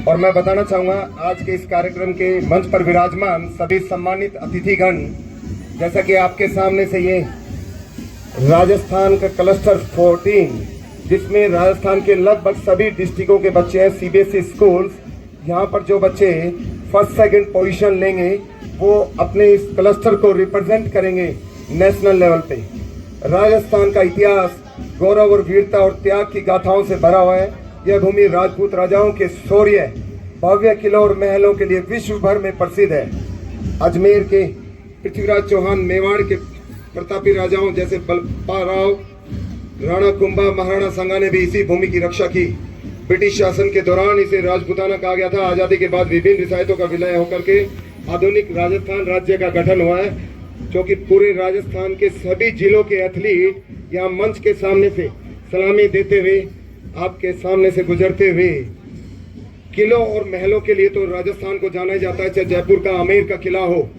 और मैं बताना चाहूँगा आज के इस कार्यक्रम के मंच पर विराजमान सभी सम्मानित अतिथिगण, जैसा कि आपके सामने से ये राजस्थान का क्लस्टर 14, जिसमें राजस्थान के लगभग सभी डिस्ट्रिक्टों के बच्चे हैं, सीबीएसई स्कूल्स। यहाँ पर जो बच्चे फर्स्ट सेकंड पोजीशन लेंगे वो अपने इस क्लस्टर को रिप्रेजेंट करेंगे नेशनल लेवल पे। राजस्थान का इतिहास गौरव और वीरता और त्याग की गाथाओं से भरा हुआ है। यह भूमि राजपूत राजाओं के शौर्य, भव्य किलों और महलों के लिए विश्व भर में प्रसिद्ध है। अजमेर के पृथ्वीराज चौहान, मेवाड़ के प्रतापी राजाओं जैसे बलपाराव, राणा कुंभा, महाराणा संगा ने भी इसी भूमि की रक्षा की। ब्रिटिश शासन के दौरान इसे राजपूताना कहा गया था। आजादी के बाद विभिन्न रियासतों का विलय होकर के आधुनिक राजस्थान राज्य का गठन हुआ है, जो कि पूरे राजस्थान के सभी जिलों के एथलीट यहाँ मंच के सामने से सलामी देते हुए, आपके सामने से गुजरते हुए, किलों और महलों के लिए तो राजस्थान को जाना ही जाता है। चाहे जयपुर का आमेर का किला हो,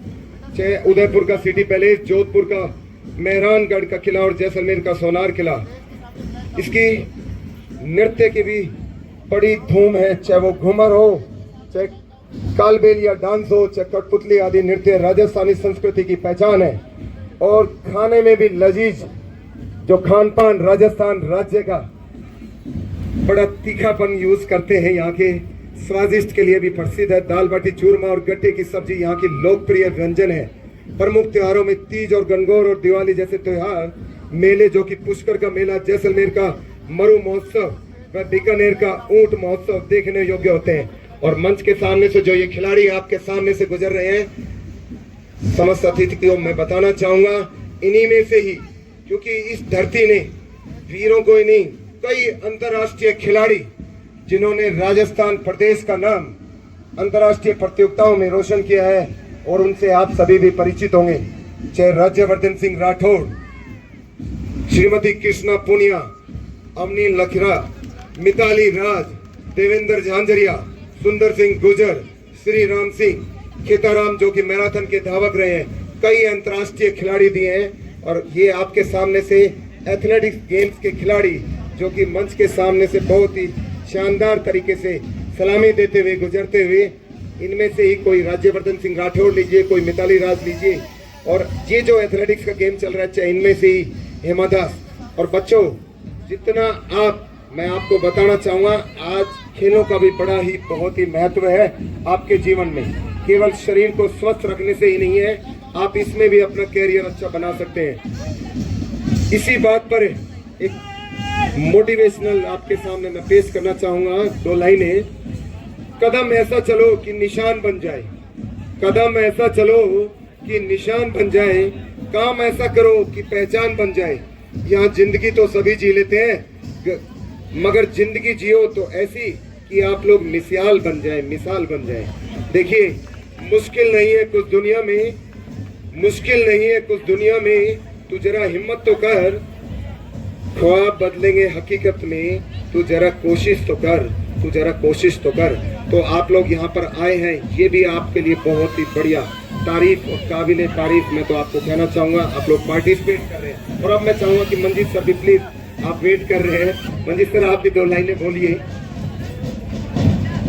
चाहे उदयपुर का सिटी पैलेस, जोधपुर का मेहरानगढ़ का किला और जैसलमेर का सोनार किला। इसकी नृत्य की भी बड़ी धूम है, चाहे वो घूमर हो, चाहे कालबेल या डांस हो, चाहे कठपुतली आदि नृत्य राजस्थानी संस्कृति की पहचान है। और खाने में भी लजीज जो खान पान राजस्थान राज्य का बड़ा तीखापन यूज करते हैं, यहाँ के स्वादिष्ट के लिए भी प्रसिद्ध है। दाल बाटी चूरमा और गट्टे की सब्जी यहाँ की लोकप्रिय व्यंजन है। प्रमुख त्योहारों में तीज और गणगौर और दिवाली जैसे त्योहार, मेले जो कि पुष्कर का मेला, जैसलमेर का मरु महोत्सव व बीकानेर का ऊंट महोत्सव देखने योग्य होते हैं। और मंच के सामने से जो ये खिलाड़ी आपके सामने से गुजर रहे हैं, समस्त अतिथि को मैं बताना चाहूंगा, इन्हीं में से ही, क्योंकि इस धरती ने वीरों को ही नहीं, कई अंतर्राष्ट्रीय खिलाड़ी जिन्होंने राजस्थान प्रदेश का नाम अंतर्राष्ट्रीय प्रतियोगिताओं में रोशन किया है, और उनसे आप सभी भी परिचित होंगे। चाहे राज्यवर्धन सिंह राठौड़, श्रीमती कृष्णा पुनिया, अवनी लखरा, मिताली राज, देवेंद्र झांझरिया, सुंदर सिंह गुजर, श्री राम सिंह, खेताराम जो कि मैराथन के धावक रहे हैं, कई अंतर्राष्ट्रीय खिलाड़ी दिए हैं। और ये आपके सामने से एथलेटिक्स गेम्स के खिलाड़ी जो कि मंच के सामने से बहुत ही शानदार तरीके से सलामी देते हुए गुजरते हुए, इनमें से ही कोई राज्यवर्धन सिंह राठौड़ लीजिए, कोई मिताली राज लीजिए, और ये जो एथलेटिक्स का गेम चल रहा है, चाहे इनमें से ही हेमा दास। और बच्चों, जितना मैं आपको बताना चाहूँगा, आज खेलों का भी बड़ा ही बहुत ही महत्व है आपके जीवन में। केवल शरीर को स्वस्थ रखने से ही नहीं है, आप इसमें भी अपना कैरियर अच्छा बना सकते हैं। इसी बात पर एक मोटिवेशनल आपके सामने मैं पेश करना चाहूँगा, 2 लाइनें। कदम ऐसा चलो कि निशान बन जाए, कदम ऐसा चलो कि निशान बन जाए, काम ऐसा करो कि पहचान बन जाए। यहाँ जिंदगी तो सभी जी लेते हैं, मगर जिंदगी जियो तो ऐसी कि आप लोग मिसाल बन जाए, मिसाल बन जाए। देखिए, मुश्किल नहीं है कुछ दुनिया में, मुश्किल नहीं है कुछ दुनिया में, तू जरा हिम्मत तो कर, ख्वाब बदलेंगे हकीकत में, तू जरा कोशिश तो कर, तू जरा कोशिश तो कर। तो आप लोग यहाँ पर आए हैं, ये भी आपके लिए बहुत ही बढ़िया तारीफ और काबिल तारीफ मैं तो आपको कहना चाहूँगा। आप लोग पार्टिसिपेट कर रहे हैं और अब मैं चाहूँगा कि मंजीत सर भी प्लीज, आप वेट कर रहे हैं, मंजीत सर आप भी 2 लाइनें बोलिए।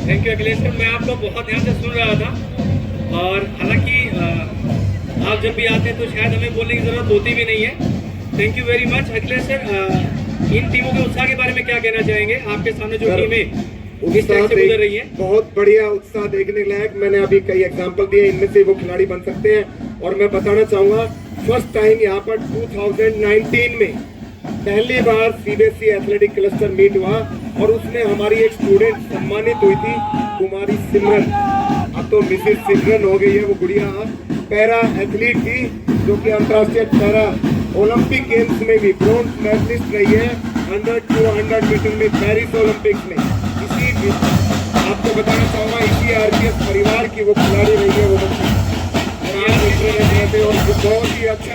थैंक यू अखिलेश सर, मैं आपको बहुत ध्यान से सुन रहा था और हालांकि आप जब भी आते हैं तो शायद हमें बोलने की जरूरत होती भी नहीं है। Thank you very much Akhilesh sir. इन टीमों के उत्साह के बारे में क्या कहना चाहेंगे? आपके सामने जो टीमें किस तरह से गुजर रही है? बहुत बढ़िया उत्साह देखने लायक। मैंने अभी कई एग्जांपल दिए, इनमें से वो खिलाड़ी बन सकते हैं। और मैं बताना चाहूंगा, फर्स्ट टाइम यहाँ पर 2019 में पहली बार सीबीएसई एथलेटिक क्लस्टर मीट हुआ और उसमें हमारी एक स्टूडेंट सम्मानित हुई थी, कुमारी सिमरन। अब तो मिसेस सिमरन हो गई है वो गुड़िया, पैरा एथलीट थी जो कि अंतर्राष्ट्रीय पैरा ओलंपिक गेम्स में भी ब्रोंज मेडलिस्ट रही है 100-200 मीटर में पेरिस ओलंपिक्स में। इसी आपको बताना चाहूँगा, इसी आरपीएफ परिवार की वो खिलाड़ी रही है वो बच्ची। और बहुत ही अच्छा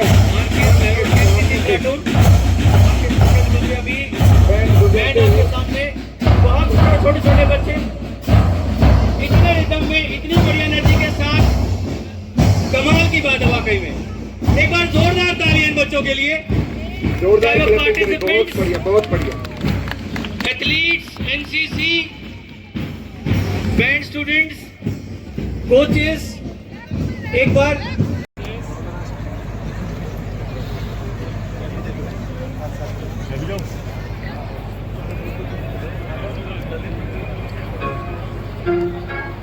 छोटे छोटे बच्चे इतने रिदम में इतनी बढ़िया एनर्जी के साथ, कमाल की बात है वाकई में। एक बार जोरदार तालियां इन बच्चों के लिए, जोरदार। बहुत बढ़िया, बहुत बढ़िया। Athletes, NCC, band students, coaches, एक बार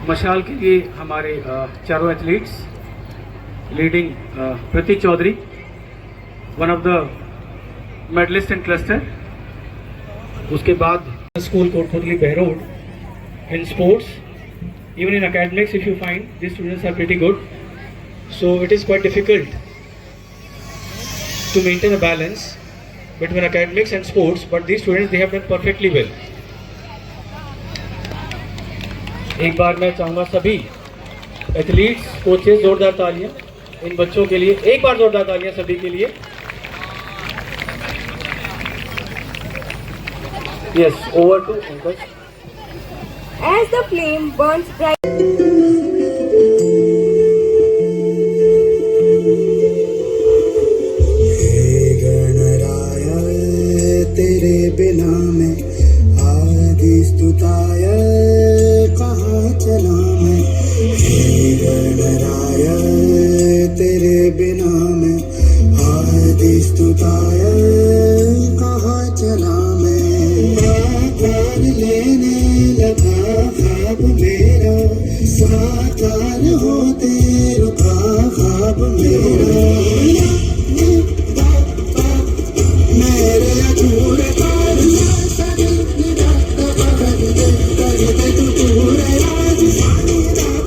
मशाल के लिए हमारे चारों athletes leading Pratik Chaudhary, one of the medallist in cluster. उसके बाद school Kotputli Behror in sports, even in academics if you find these students are pretty good, so it is quite difficult to maintain a balance between academics and sports, but these students they have done perfectly well. एक बार मैं चाहूँगा सभी athletes, coaches, जोरदार तालियां इन बच्चों के लिए, एक बार जोरदार तालियां सभी के लिए। Yes, over to Pankaj. As the flame burns bright. हे गणराय तेरे बिना मैं आदि स्तुताय कहाँ चला मैं। हे गणराय तेरे बिना मैं आदि स्तुताय कहाँ चला मैं। प्राण लेने लगा ख्वाब मेरा, साकार होते रुका ख्वाब मेरा। मेरे अधूरे कारनां सभी निरात बहर दे, कर दे तू पूरे आज सारी रात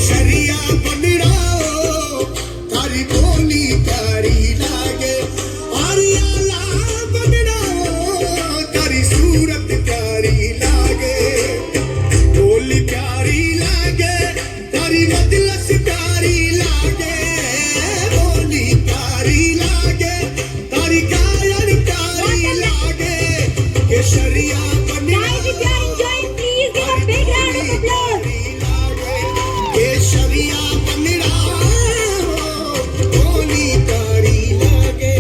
केसरिया बनराओ तारी बोली प्यारी लागे आरियाला बनराओ तारी सूरत प्यारी लागे बोली प्यारी लागे तारी मजलिस प्यारी लागे बोली प्यारी लागे तारी गायन प्यारी लागे केसरिया Guys, if you are enjoying, please give a big round of applause. केसरिया बनराओ बोली प्यारी लागे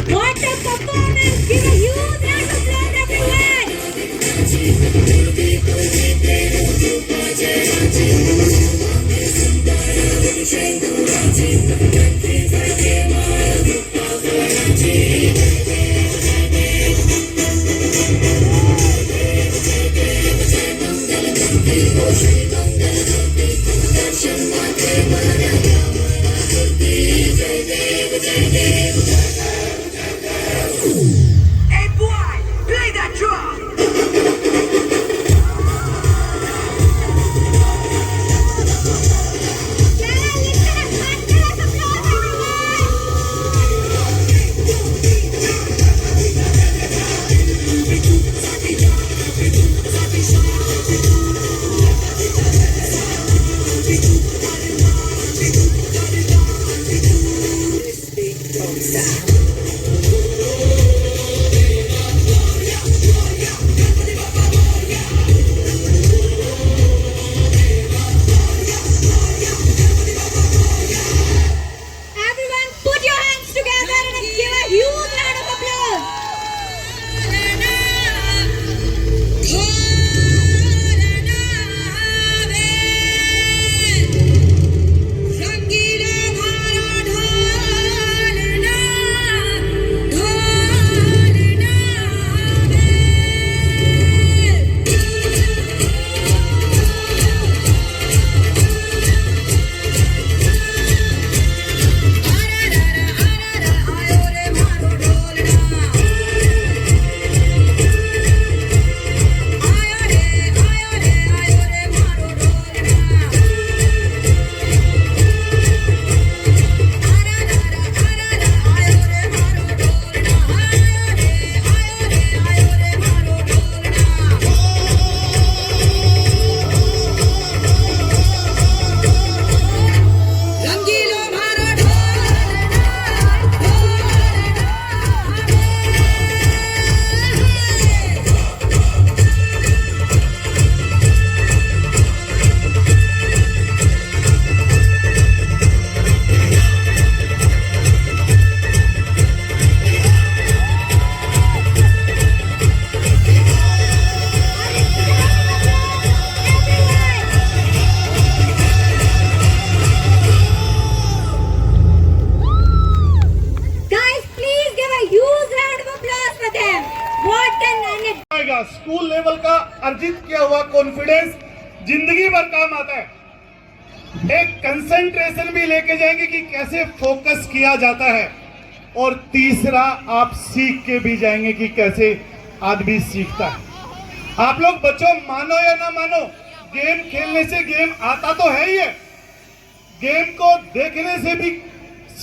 What a performance! Give a huge round of applause, everyone. Hey boy, play that drum! Everyone, put your hands together and give a huge round of applause. Guys, please give a huge round of applause for them. What an energy! आएगा। School level का अर्जित किया हुआ confidence जिंदगी भर काम आता है। एक कंसंट्रेशन भी लेके जाएंगे कि कैसे फोकस किया जाता है, और तीसरा आप सीख के भी जाएंगे कि कैसे आदमी सीखता है। आप लोग बच्चों मानो या ना मानो, गेम खेलने से गेम आता तो है ही है, गेम को देखने से भी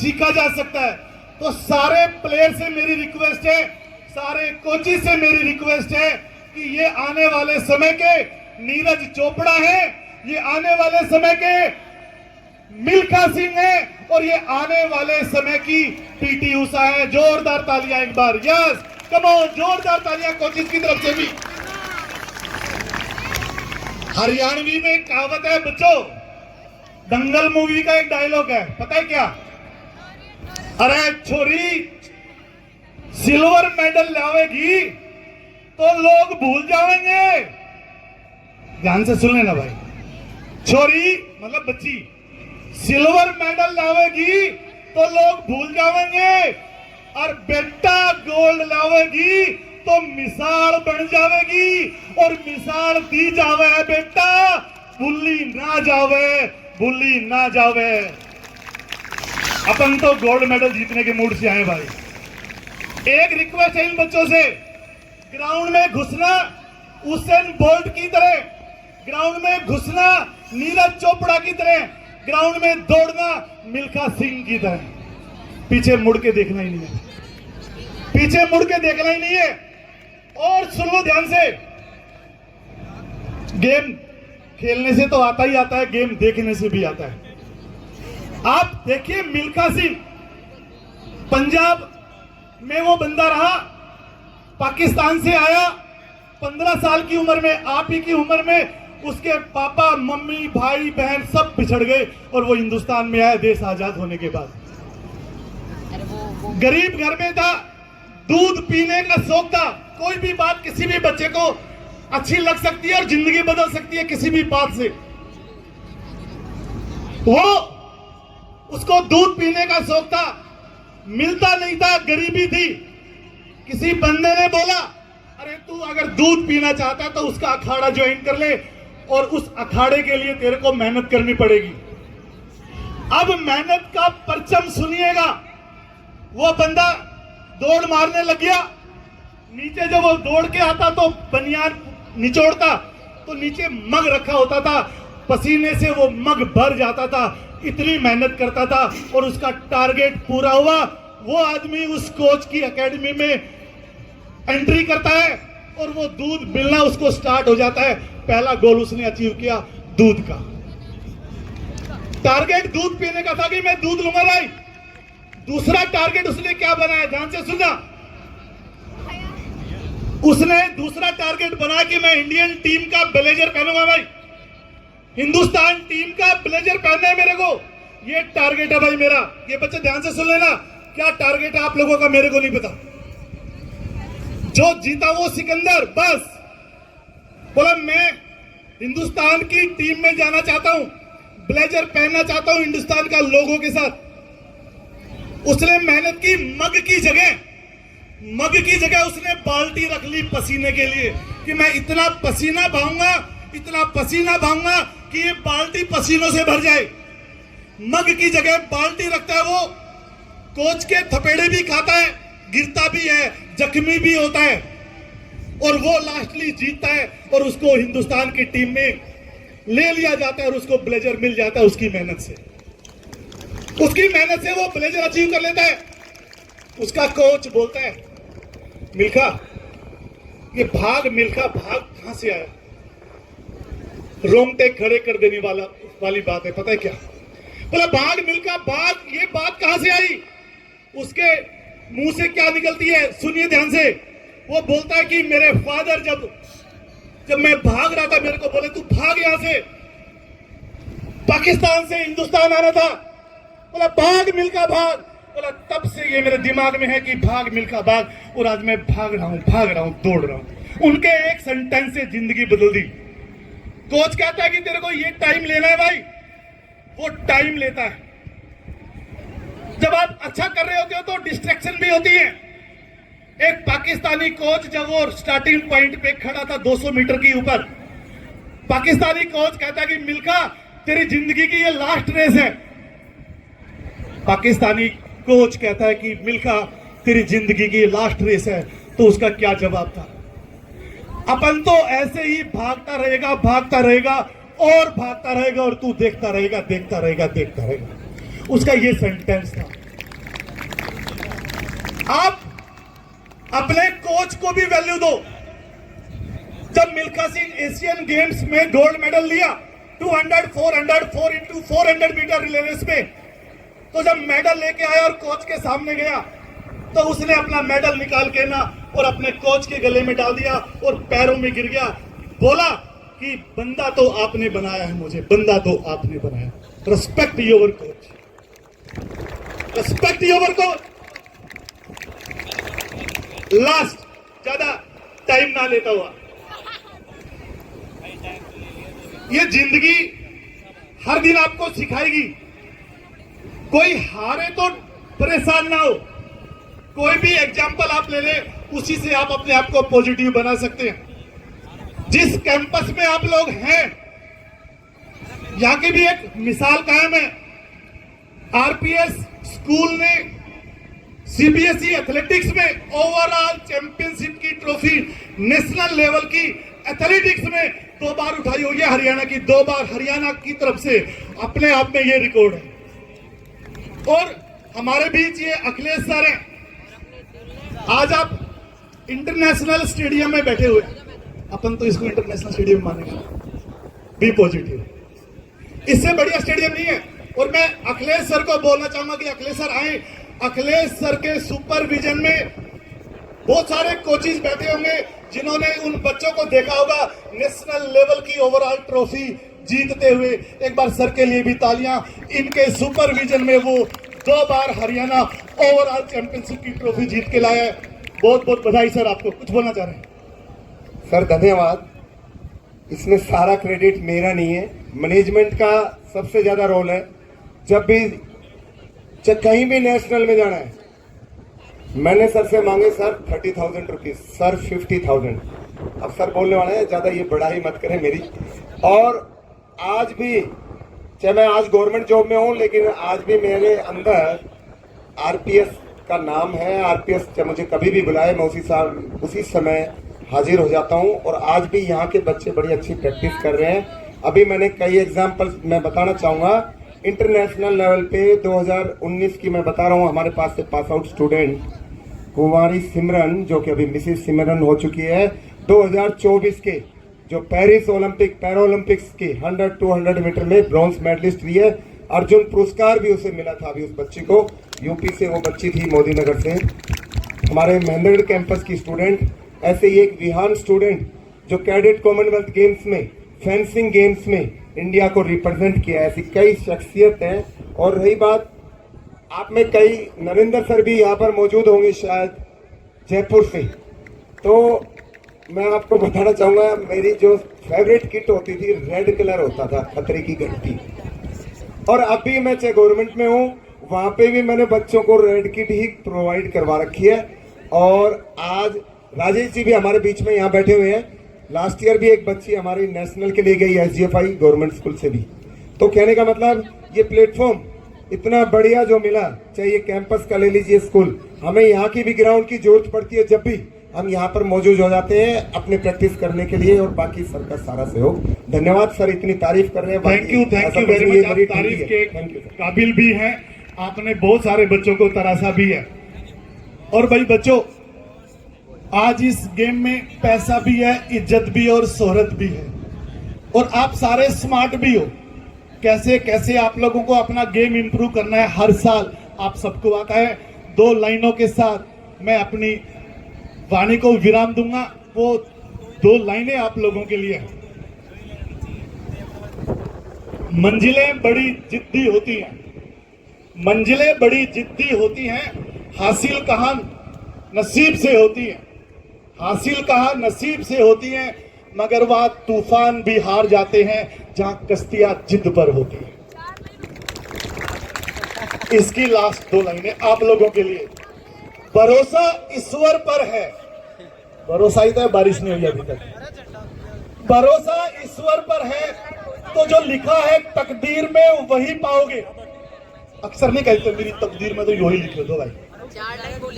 सीखा जा सकता है। तो सारे प्लेयर से मेरी रिक्वेस्ट है, सारे कोचिज से मेरी रिक्वेस्ट है कि ये आने वाले समय के नीरज चोपड़ा है, ये आने वाले समय के मिल्खा सिंह है, और ये आने वाले समय की पीटी उषा है। जोरदार तालियां एक बार, यस कम ऑन, जोरदार तालियां कोचिज की तरफ से भी। हरियाणवी में एक कहावत है बच्चों, दंगल मूवी का एक डायलॉग है, पता है क्या? अरे छोरी सिल्वर मेडल लावेगी तो लोग भूल जाएंगे। ध्यान से सुन लेना भाई, छोरी मतलब बच्ची सिल्वर मेडल लावेगी तो लोग भूल जाएंगे, और बेटा गोल्ड लावेगी तो मिसाल बन जाएगी, और मिसाल दी जावे है बेटा, भूली ना जावे, भूली ना जावे। अपन तो गोल्ड मेडल जीतने के मूड से आए भाई। एक रिक्वेस्ट है इन बच्चों से, ग्राउंड में घुसना उसेन बोल्ट की तरह, ग्राउंड में घुसना नीरज चोपड़ा की तरह, ग्राउंड में दौड़ना मिल्खा सिंह की तरह। पीछे मुड़ के देखना ही नहीं है, पीछे मुड़ के देखना ही नहीं है। और सुन लो ध्यान से, गेम खेलने से तो आता ही आता है, गेम देखने से भी आता है। आप देखिए मिल्खा सिंह पंजाब में वो बंदा रहा, पाकिस्तान से आया 15 साल की उम्र में, आप ही की उम्र में उसके पापा मम्मी भाई बहन सब बिछड़ गए, और वो हिंदुस्तान में आया देश आजाद होने के बाद। गरीब घर में था, दूध पीने का शौक था। कोई भी बात किसी भी बच्चे को अच्छी लग सकती है और जिंदगी बदल सकती है किसी भी बात से। वो उसको दूध पीने का शौक था, मिलता नहीं था, गरीबी थी। किसी बंदे ने बोला, अरे तू अगर दूध पीना चाहता तो उसका अखाड़ा ज्वाइन कर ले, और उस अखाड़े के लिए तेरे को मेहनत करनी पड़ेगी। अब मेहनत का परचम सुनिएगा। वो बंदा दौड़ मारने लग गया, नीचे जब वो दौड़ के आता तो बनियान निचोड़ता तो नीचे मग रखा होता था, पसीने से वो मग भर जाता था, इतनी मेहनत करता था, और उसका टारगेट पूरा हुआ। वो आदमी उस कोच की एकेडमी में एंट्री करता है, और वो दूध मिलना उसको स्टार्ट हो जाता है। पहला गोल उसने अचीव किया दूध का। टारगेट दूध पीने का था कि मैं दूध लूंगा भाई। दूसरा टारगेट उसने क्या बनाया, ध्यान से सुनना। उसने दूसरा टारगेट बना कि मैं इंडियन टीम का ब्लेजर पहनूंगा भाई, हिंदुस्तान टीम का ब्लेजर पहनना है मेरे को। ये टारगेट है भाई मेरा। ये बच्चे ध्यान से सुन लेना, क्या टारगेट है आप लोगों का मेरे को नहीं पता। जो जीता वो सिकंदर, बस बोला मैं हिंदुस्तान की टीम में जाना चाहता हूं, ब्लेजर पहनना चाहता हूं हिंदुस्तान का लोगों के साथ। उसने मेहनत की, मग की जगह उसने बाल्टी रख ली पसीने के लिए, कि मैं इतना पसीना बहाऊंगा कि ये बाल्टी पसीनों से भर जाए। मग की जगह बाल्टी रखता है वो। कोच के थपेड़े भी खाता है, गिरता भी है, जख्मी भी होता है, और वो लास्टली जीतता है, और उसको हिंदुस्तान की टीम में ले लिया जाता है, और उसको ब्लेजर मिल जाता है उसकी मेहनत से। उसकी मेहनत से वो ब्लेजर अचीव कर लेता है। उसका कोच बोलता है, मिल्खा ये मिल्खा भाग कहां से आया? रोंगटे खड़े कर देने वाली बात है, पता है क्या? बोला भाग मिल्खा भाग, ये बात कहां से आई? उसके मुंह से क्या निकलती है, सुनिए ध्यान से। वो बोलता है कि मेरे फादर जब मैं भाग रहा था, मेरे को बोले तू भाग यहां से, पाकिस्तान से हिंदुस्तान आना था। बोला भाग मिल्खा भाग। बोला तब से ये मेरे दिमाग में है कि भाग मिल्खा भाग, और आज मैं भाग रहा हूं, दौड़ रहा हूं। उनके एक सेंटेंस से जिंदगी बदल दी। कोच कहता है कि तेरे को ये टाइम लेना है भाई, वो टाइम लेता है। जब आप अच्छा कर रहे होते हो तो डिस्ट्रैक्शन भी होती है। एक पाकिस्तानी कोच जब वो स्टार्टिंग पॉइंट पे खड़ा था 200 मीटर के ऊपर, पाकिस्तानी कोच कहता है कि मिल्खा तेरी जिंदगी की ये लास्ट रेस है। पाकिस्तानी कोच कहता है कि मिल्खा तेरी जिंदगी की लास्ट रेस है। तो उसका क्या जवाब था? अपन तो ऐसे ही भागता रहेगा और भागता रहेगा, और तू देखता रहेगा। उसका ये सेंटेंस था। आप अपने कोच को भी वैल्यू दो। जब मिल्खा सिंह एशियन गेम्स में गोल्ड मेडल लिया 200, 400, 4x400 मीटर रिले रेस में, तो जब मेडल लेके आया और कोच के सामने गया तो उसने अपना मेडल निकाल के ना और अपने कोच के गले में डाल दिया और पैरों में गिर गया, बोला कि बंदा तो आपने बनाया है मुझे, बंदा तो आपने बनाया। Respect your coach, respect your coach. Last, ज्यादा टाइम ना लेता हुआ, ये जिंदगी हर दिन आपको सिखाएगी। कोई हारे तो परेशान ना हो, कोई भी एग्जाम्पल आप ले ले, उसी से आप अपने आप को पॉजिटिव बना सकते हैं। जिस कैंपस में आप लोग हैं, यहां की भी एक मिसाल कायम है। आरपीएस स्कूल ने सीबीएसई एथलेटिक्स में ओवरऑल चैंपियनशिप की ट्रॉफी नेशनल लेवल की एथलेटिक्स में 2 बार उठाई हुई है। हरियाणा की 2 बार, हरियाणा की तरफ से अपने आप में ये रिकॉर्ड है। और हमारे बीच ये अखिलेश सर हैं। आज आप इंटरनेशनल स्टेडियम में बैठे हुए, अपन तो इसको इंटरनेशनल स्टेडियम मानेंगे, बी पॉजिटिव, इससे बढ़िया स्टेडियम नहीं है। और मैं अखिलेश सर को बोलना चाहूंगा कि अखिलेश सर आए। अखिलेश सर के सुपरविजन में बहुत सारे कोचेस बैठे होंगे जिन्होंने उन बच्चों को देखा होगा नेशनल लेवल की ओवरऑल ट्रॉफी जीतते हुए। एक बार सर के लिए भी तालियां। इनके सुपरविजन में वो 2 बार हरियाणा ओवरऑल चैंपियनशिप की ट्रॉफी जीत के लाया है। बहुत बहुत बधाई सर आपको। कुछ बोलना चाह रहे हैं? सर धन्यवाद। इसमें सारा क्रेडिट मेरा नहीं है, मैनेजमेंट का सबसे ज्यादा रोल है। जब भी कहीं भी नेशनल में जाना है, मैंने सर से मांगे सर 30,000 रुपीज, सर 50,000। अब सर बोलने वाले हैं ज्यादा ये बढ़ाई मत करें मेरी। और आज भी, चाहे मैं आज गवर्नमेंट जॉब में हूं, लेकिन आज भी मेरे अंदर आरपीएस का नाम है। आरपीएस जब मुझे कभी भी बुलाए, मैं उसी समय हाजिर हो जाता हूं। और आज भी यहाँ के बच्चे बड़ी अच्छी प्रैक्टिस कर रहे हैं। अभी मैंने कई एग्जाम्पल मैं बताना चाहूंगा। इंटरनेशनल लेवल पे 2019 की मैं बता रहा हूँ, हमारे पास से पास आउट स्टूडेंट कुमारी सिमरन, जो कि अभी मिसेस सिमरन हो चुकी है, 2024 के जो पेरिस ओलंपिक पैरालंपिक्स के 100-200 मीटर में ब्रॉन्ज मेडलिस्ट रही है। अर्जुन पुरस्कार भी उसे मिला था अभी उस बच्ची को। यूपी से वो बच्ची थी, मोदी नगर से, हमारे महेंद्रगढ़ कैंपस की स्टूडेंट। ऐसे ही एक विहान स्टूडेंट जो कैडेट कॉमनवेल्थ गेम्स में, फेंसिंग गेम्स में इंडिया को रिप्रेजेंट किया। ऐसी कई शख्सियत हैं। और रही बात, आप में कई, नरेंद्र सर भी यहाँ पर मौजूद होंगे शायद जयपुर से, तो मैं आपको बताना चाहूंगा, मेरी जो फेवरेट किट होती थी रेड कलर होता था, खतरे की घंटी। और अभी मैं चाहे गवर्नमेंट में हूँ, वहां पे भी मैंने बच्चों को रेड किट ही प्रोवाइड करवा रखी है। और आज राजेश जी भी हमारे बीच में यहाँ बैठे हुए हैं। लास्ट ईयर भी एक बच्ची हमारी नेशनल के लिए गई एसजीएफआई गवर्नमेंट स्कूल से भी। तो कहने का मतलब, ये प्लेटफॉर्म इतना बढ़िया जो मिला, चाहे ये कैंपस का ले लीजिए स्कूल, हमें यहाँ की भी ग्राउंड की जरूरत पड़ती है। जब भी हम यहाँ पर मौजूद हो जाते हैं अपने प्रैक्टिस करने के लिए, और बाकी सर का सारा सहयोग। धन्यवाद सर, इतनी तारीफ कर रहे हैं। Thank you very much. आप तारीफ के काबिल भी हैं, आपने बहुत सारे बच्चों को तराशा भी है। और भाई बच्चों, आज इस गेम में पैसा भी है, इज्जत भी और शोहरत भी है। और आप सारे स्मार्ट भी हो। कैसे कैसे आप लोगों को अपना गेम इंप्रूव करना है, हर साल आप सबको आता है। 2 लाइनों के साथ मैं अपनी वाणी को विराम दूंगा। वो 2 लाइनें आप लोगों के लिए हैं। मंजिलें बड़ी जिद्दी होती हैं, मंजिलें बड़ी जिद्दी होती हैं, हासिल कहां नसीब से होती है, हासिल कहां नसीब से होती हैं, मगर वह तूफान भी हार जाते हैं जहां कश्तियां जिद पर होती हैं। इसकी लास्ट 2 लाइनें आप लोगों के लिए। भरोसा ईश्वर पर है, भरोसा ही तो है, बारिश नहीं हुई अभी तक। भरोसा ईश्वर पर है, तो जो लिखा है तकदीर में वही पाओगे। अक्सर नहीं कहते मेरी तकदीर में तो यही लिखे दो भाई।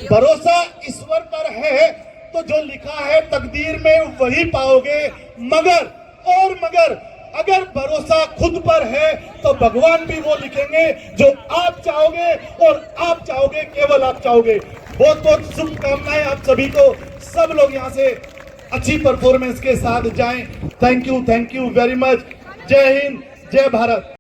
भरोसा ईश्वर पर है, तो जो लिखा है तकदीर में वही पाओगे। मगर अगर भरोसा खुद पर है, तो भगवान भी वो लिखेंगे जो आप चाहोगे, और आप चाहोगे, केवल आप चाहोगे। बहुत बहुत शुभकामनाएं आप सभी को। सब लोग यहाँ से अच्छी परफॉर्मेंस के साथ जाएं। Thank you very much. जय हिंद, जय भारत।